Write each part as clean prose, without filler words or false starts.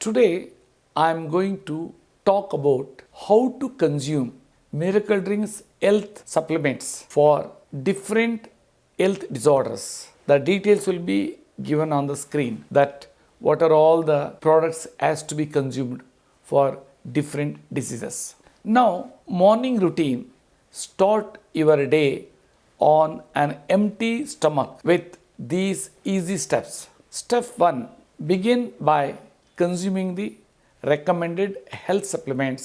Today I am going to talk about how to consume Miracle Drinks health supplements for different health disorders. The details will be given on the screen that what are all the products has to be consumed for different diseases. Now, morning routine. Start your day on an empty stomach with these easy steps. Step 1. Begin by consuming the recommended health supplements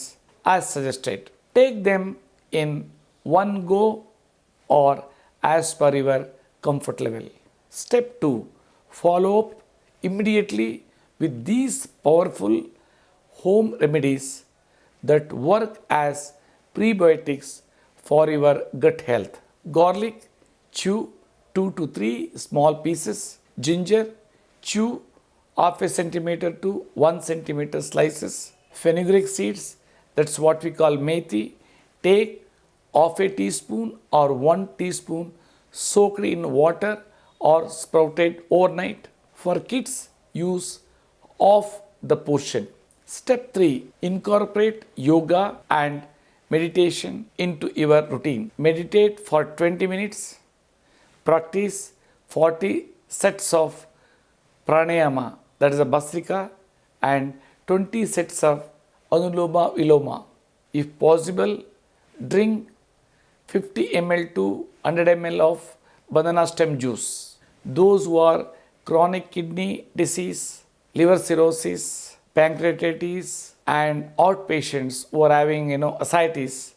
as suggested. Take them in one go or as per your comfort level. Step 2. Follow up immediately with these powerful home remedies that work as prebiotics for your gut health. Garlic, chew 2 to 3 small pieces. Ginger, chew half a centimeter to 1 centimeter slices. Fenugreek seeds, that's what we call methi. Take half a teaspoon or 1 teaspoon soaked in water or sprouted overnight. For kids, use half the portion. Step 3. Incorporate yoga and meditation into your routine. Meditate for 20 minutes. Practice 40 sets of pranayama, that is a Bhastrika, and 20 sets of Anuloma Viloma. If possible, drink 50 ml to 100 ml of banana stem juice. Those who are chronic kidney disease, liver cirrhosis, pancreatitis, and heart patients who are having ascites,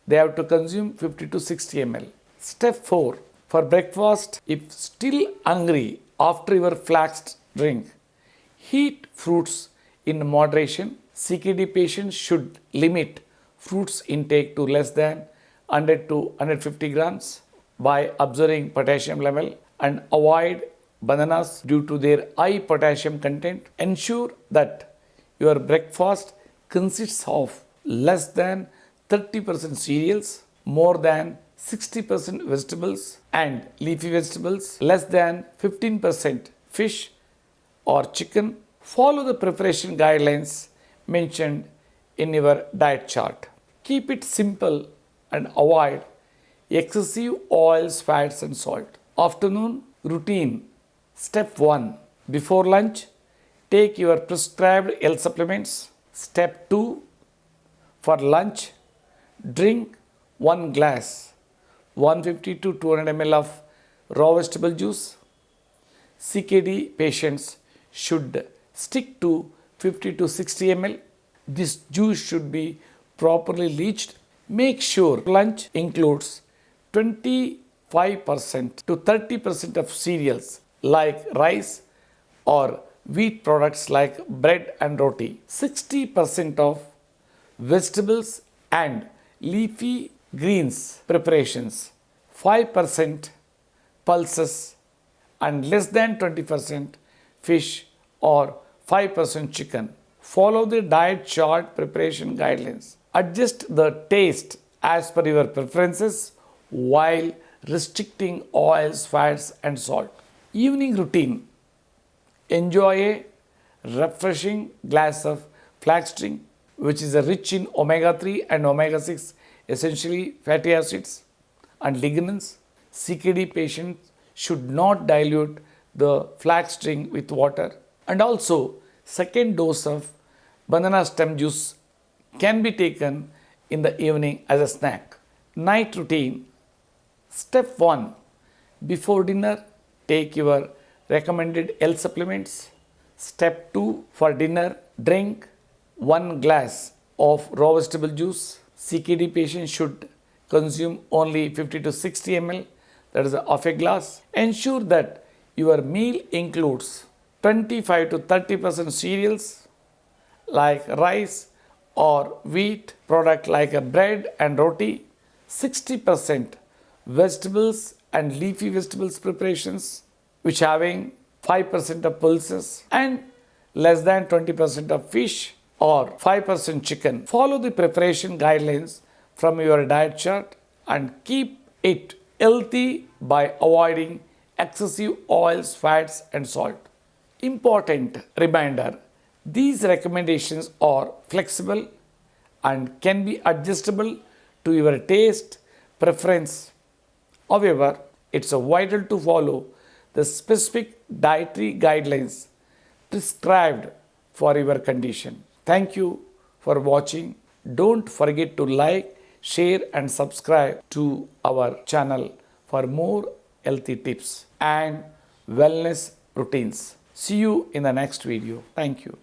they have to consume 50 to 60 ml. Step 4. For breakfast, if still hungry after your flax drink, eat fruits in moderation. CKD patients should limit fruits intake to less than 100 to 150 grams by observing potassium level, and avoid bananas due to their high potassium content. Ensure that your breakfast consists of less than 30% cereals, more than 60% vegetables and leafy vegetables, less than 15% fish or chicken. Follow the preparation guidelines mentioned in your diet chart. Keep it simple and avoid excessive oils, fats and salt. Afternoon routine. Step 1. Before lunch, take your prescribed health supplements. Step 2. For lunch, drink 1 glass 150 to 200 ml of raw vegetable juice. CKD patients should stick to 50 to 60 ml. This juice should be properly leached. Make sure lunch includes 25% to 30% of cereals like rice or wheat products like bread and roti, 60% of vegetables and leafy greens preparations, 5% pulses and less than 20% fish or 5% chicken. Follow the diet chart preparation guidelines. Adjust the taste as per your preferences while restricting oils, fats and salt. Evening routine. Enjoy a refreshing glass of flax drink, which is rich in omega-3 and omega-6 essentially fatty acids and lignans. CKD patients should not dilute the flax drink with water. And also, second dose of banana stem juice can be taken in the evening as a snack. Night routine. Step 1. Before dinner, take your recommended health supplements. Step 2. For dinner, drink 1 glass of raw vegetable juice. CKD patients should consume only 50 to 60 ml, that is half a glass. Ensure that your meal includes 25 to 30% cereals like rice or wheat product like a bread and roti, 60% vegetables and leafy vegetables preparations which having 5% of pulses and less than 20% of fish or 5% chicken. Follow the preparation guidelines from your diet chart and keep it healthy by avoiding excessive oils, fats and salt. Important reminder, These recommendations are flexible and can be adjustable to your taste, preference. However, it's vital to follow the specific dietary guidelines prescribed for your condition. Thank you for watching. Don't forget to like, share and subscribe to our channel for more healthy tips and wellness routines. See you in the next video. Thank you.